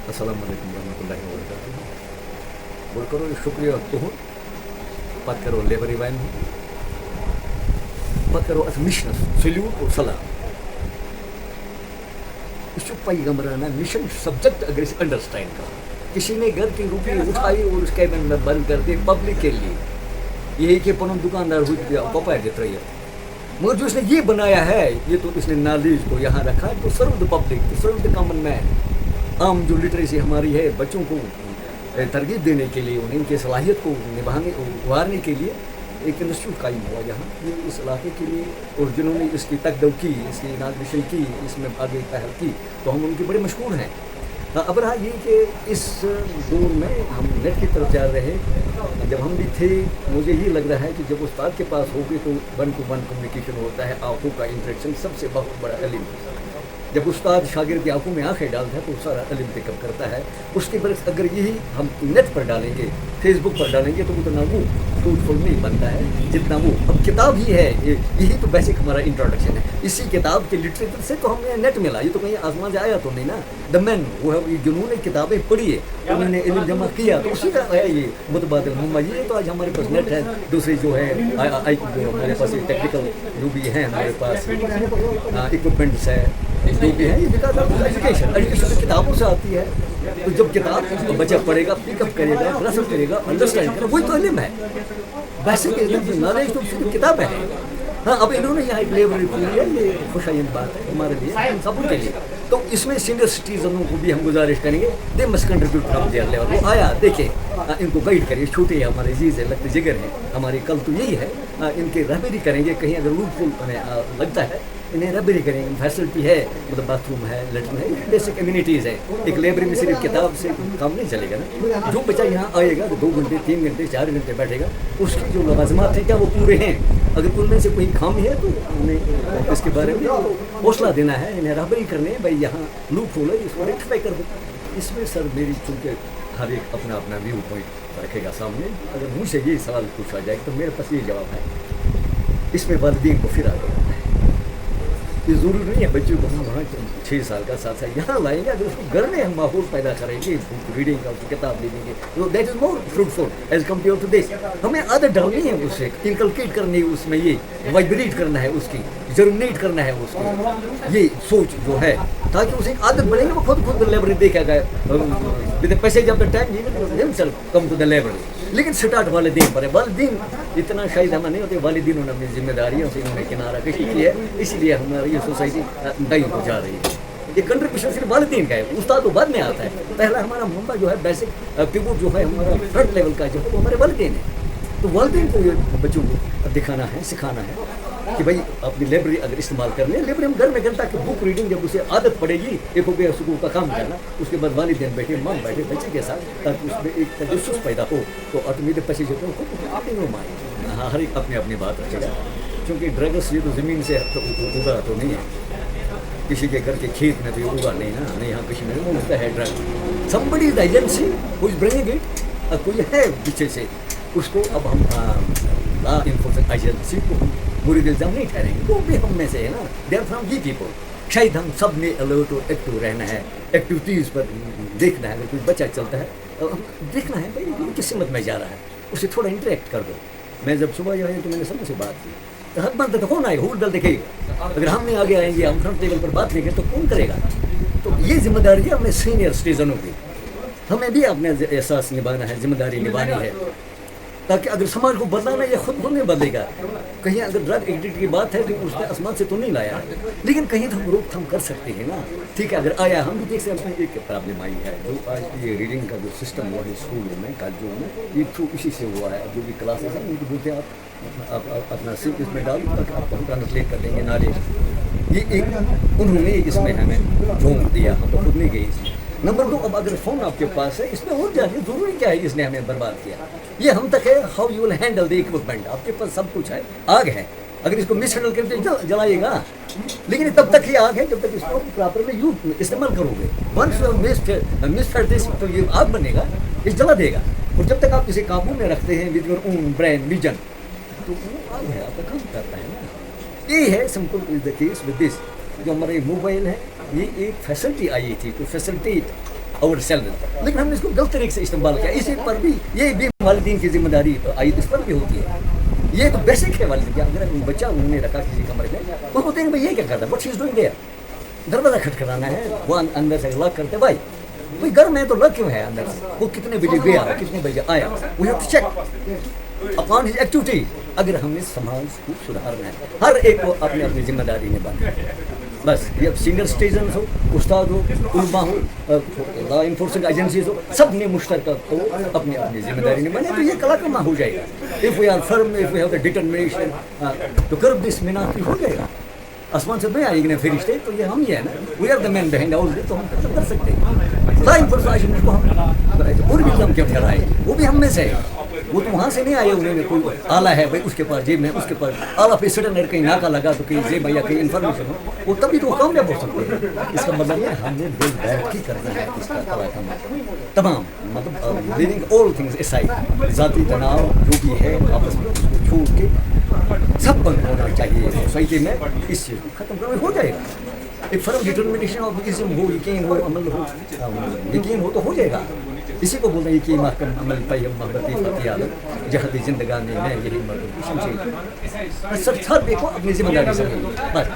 Assalamualaikum warahmatullahi wabarakatuh. Berkoro syukriya Tuhan. Patkaro labor iwan. Patkaro as mission salute और सलाम. इसको पैगंबराना mission subject अगर इसे अंडरस्टैंड करो. किसी ने घर की रुपये उठाई और उसके में बंद कर दे पब्लिक के लिए. यही के पनों दुकानदार हुई पापा देते रहिए. मगर जो इसने ये बनाया है, ये तो इसने नॉलेज को यहाँ रखा है तो serve the public, serve the common man. आम जो लिटरेसी हमारी है बच्चों को तरगीब देने के लिए, उनकी सलाहियत को निभाने उभारने के लिए एक इंस्टीट्यूट कायम हुआ यहाँ ये इस इलाके के लिए. और जिन्होंने इसकी तकदव की, इसकी इनाग्रेशन की, इसमें आगे पहल की, तो हम उनके बड़े मशहूर हैं. अब रहा ये कि इस दौर में हम नेट की तरफ जा रहे हैं. जब हम भी थे मुझे ये लग रहा है कि जब उस्ताद के पास होगी तो वन टू वन कम्युनिकेशन होता है, आंखों का इंटरेक्शन सबसे बहुत बड़ा इल्म. जब उस्ताद शागिर्द की आंखों में आंखें डालता है तो सारा इल्म पिकअप करता है. उसके बरस अगर यही हम नेट पर डालेंगे, फेसबुक पर डालेंगे तो उतना वो फ्रूटफुल नहीं बनता है जितना वो. अब किताब ही है, यही तो बेसिक हमारा इंट्रोडक्शन है. इसी किताब के लिटरेचर से तो हमें नेट मिला. ये तो कहीं आसमान से आया तो नहीं ना. द मैन वो है जिन्होंने किताबें पढ़ी है, उन्होंने इल्म जमा किया तो उसी का है ये मुतबादिल मुम्मा. ये तो आज हमारे पास नेट है. दूसरे जो है हमारे पास टेक्निकल जो भी हैं हमारे पास इक्विपमेंट्स है जो भी है, ये बिकॉज ऑफ एजुकेशन. एजुकेशन तो किताबों से आती है. तो जब किताब बच्चा पढ़ेगा, पिकअप करेगा, रसम करेगा, अंडरस्टैंड करेगा, वही तो इल्म है. वैसे नॉलेज तो सिर्फ किताब है. हाँ, अब इन्होंने यहाँ एक लाइब्रेरी खोली है, ये खुशाइंद बात है हमारे लिए, सबके लिए. तो इसमें सीनियर सिटीजनों को भी हम गुजारिश करेंगे, they must contribute from their level. वो आया देखे, इनको गाइड करिए. छोटे हमारे अजीज है, लगते जिगर हैं हमारी. कल तो यही है, इनके रहबरी करेंगे. कहीं अगर लूपहोल हमें लगता है इन्हें रहबरी करेंगे. फैसिलिटी है, मतलब बाथरूम है, लेटरिन है, बेसिक कम्युनिटीज़ है. एक लाइब्रेरी में सिर्फ किताब से काम नहीं चलेगा ना. जो बच्चा यहाँ आएगा तो 2 घंटे 3 घंटे 4 घंटे बैठेगा, उसकी जो लवाजमात हैं क्या वो पूरे हैं. अगर उनमें से कोई खामी है तो उन्हें इसके बारे में हौसला देना है, इन्हें रहबरी करने है. भाई यहाँ लूप होल है, इसको रेक्टिफाई कर दो. इसमें सर मेरी चूँकि हर एक अपना अपना व्यू पॉइंट रखेगा सामने. अगर मुझसे ये सवाल पूछा जाए तो मेरे पास ये जवाब है. इसमें वालिदैन को फिर आ गया. ये ज़रूरी नहीं है बच्चों को हम वहाँ 6 साल का 7 साल यहाँ लाएंगे. अगर उसको घर में हम माहौल पैदा करेंगे, रीडिंग का, उसकी किताब दे देंगे, तो that is more fruitful as compare to this. हमें आदत डालनी है, उससे इनकलकेट करनी है, उसमें ये वाइब्रेट करना है, उसकी जर्मिनेट करना है उसको, ये सोच जो है, ताकि उसे एक आदत बनेगी. वो खुद लाइब्रेरी देखेगा विद पैसे जब the time himself come to the library. लेकिन स्टार्ट वालिदैन पर है. वालिदैन इतना शायद हमें नहीं होते. वालिदीनों ने अपनी जिम्मेदारियों से इन्होंने किनारा कशी की है, इसलिए हमारी ये सोसाइटी दाई हो जा रही है. ये कंट्रीब्यूशन सिर्फ वालिदैन का है, उस्ताद तो बाद में आता है. पहला हमारा मुंबा जो है बेसिक पिवोट जो है हमारा फ्रंट लेवल का जो है वो हमारे वालिदैन है. तो वालिदैन को ये बच्चों को दिखाना है, सिखाना है कि भाई अपनी लाइब्रेरी अगर इस्तेमाल कर लें. लाइब्रेरी हम घर में करता कि बुक रीडिंग जब उसे आदत पड़ेगी, एक हो गया स्कूल का काम करना, उसके बाद वालिदैन बैठे, माम बैठे बच्चे के साथ, ताकि उसमें एक तजस्सुस पैदा हो तो ऑटोमेटिक पैसे जो है खुद अपने रूम आए. हाँ, हर एक अपनी अपनी बात रखेगा. क्योंकि ड्रग्स ये तो ज़मीन से उगा तो नहीं है, किसी के घर के खेत में तो ये उगा नहीं ना. नहीं, यहाँ किसी में उगता है drug. Somebody is agency who is bringing it, कोई है पीछे से. उसको अब हम लॉ इन्फोर्समेंट एजेंसी को बुरी इल्ज़ाम नहीं ठहरेंगे. वो भी हम में से है ना. They are from the people. शायद हम सब ने अलर्ट और एक्टिव रहना है, एक्टिविटीज़ पर देखना है. अगर कोई बच्चा चलता है देखना है भाई ये किस सिमत में जा रहा है, उससे थोड़ा इंटरेक्ट कर दो. मैं जब सुबह आया तो मैंने सबसे बात की, तो हक बनता तो कौन आए हुल डल देखेगा. अगर हम नहीं आगे आएंगे, हम फ्रंट टेबल पर बात नहीं करें तो कौन करेगा. तो ये जिम्मेदारी है हमें सीनियर सिटीजनों की. हमें भी अपना एहसास निभाना है, जिम्मेदारी निभानी है, ताकि अगर समाज को बदलाना ये खुद नहीं बदलेगा. कहीं अगर ड्रग एडिक्ट की बात है तो उसने आसमान से तो नहीं लाया, लेकिन कहीं तो हम रोकथाम कर सकते हैं ना. ठीक है, अगर आया हम भी देख सकते हैं. एक प्रॉब्लम आई है जो आज ये रीडिंग का जो सिस्टम हुआ है स्कूलों में, कॉलेजों में, ये थ्रू इसी से हुआ है. जो भी क्लासेस हैं उनको बोलते हैं आप अपना सिर्फ इसमें डालो ताकि आप हम ट्रांसलेट कर देंगे नॉलेज. ये एक उन्होंने इसमें हमें झोंक दिया, हम तो खुद नहीं गए इसमें. नंबर 2, अब अगर फ़ोन आपके पास है इसमें और जानिए ज़रूरी क्या है इसने हमें बर्बाद किया. ये हम तक है. How you will handle the equipment. आपके पास सब कुछ है, आग है, अगर इसको मिस हैंडल करके जलाएगा. लेकिन तब तक ही आग है जब तक इसको प्रॉपरली यूज इस्तेमाल करोगे. वंस मिस दिस तो ये आग बनेगा, ये जला देगा. और जब तक आप इसे काबू में रखते हैं with your own brain vision, तो वो आग है, आपका काम करता है ना. ये है simple is the case with this. जो हमारे मोबाइल है, ये एक फैसिलिटी आई थी टू फैसिलिटेट और सेल्फ, लेकिन हमने इसको गलत तरीके से इस्तेमाल किया। इसी पर भी ये भी वालिदैन की जिम्मेदारी आई इस पर भी होती है। ये तो बेसिक है वालिदैन की। अगर बच्चा उन्होंने रखा किसी कमरे में, वो होते हैं भाई ये क्या करता है, what she is doing there, दरवाजा खटखटाना है, वो अंदर से लॉक करते भाई घर में तो लॉक क्यों है अंदर से, वो कितने बजे गया कितने बजे आया, we have to check upon his activity. अगर हमने समाज को सुधारना है, हर एक को अपनी अपनी जिम्मेदारी निभानी है। बस ये सीनियर सिटीजन हो, उस्ताद हो, उलमा हो, लॉ इन्फोर्समेंट एजेंसीज हो, सब ने मुश्तरक तो अपनी अपनी जिम्मेदारी निभानी, तो ये कलाकमा हो जाएगा। If we are firm, if we have the determination to curb this मिनाफी, हो जाएगा। आसमान से नहीं आएगी ना फरिश्ते, तो ये हम ही है ना, we are the man behind all this, तो हम खत्म कर सकते हैं। लॉ इन्फोर्समेंट को हम और भी कम क्यों ठहराए, वो भी हम में से है। वो तो वहाँ से नहीं आए, उन्होंने कोई आला है भाई उसके पास जेब में, उसके पास आला पे सडन कहीं नाका लगा तो कहीं जेब या कहीं इन्फॉर्मेशन हो, वो तभी तो कामयाब हो सकते हैं। इसका मतलब ये हमने दिल बैठ ही करना है इसका तमाम, मतलब लिविंग ऑल थिंग्स एसाइड, ज़ाती तनाव जो भी है आपस में उसको छोड़ के सब बंद होना चाहिए सोसाइटी में। इस चीज़ को ख़त्म करना हो जाएगा। एक फर्म डिटर्मिनेशन ऑफ इज्म हो, यकीन हो, अमल हो, यकीन हो तो हो जाएगा। इसी को बोलते हैं कि महकम अमल पैम मोहब्बती फ़तियादत जहद जिंदगानी में यही मर्द सब देखो अपनी जिम्मेदारी समझो बस।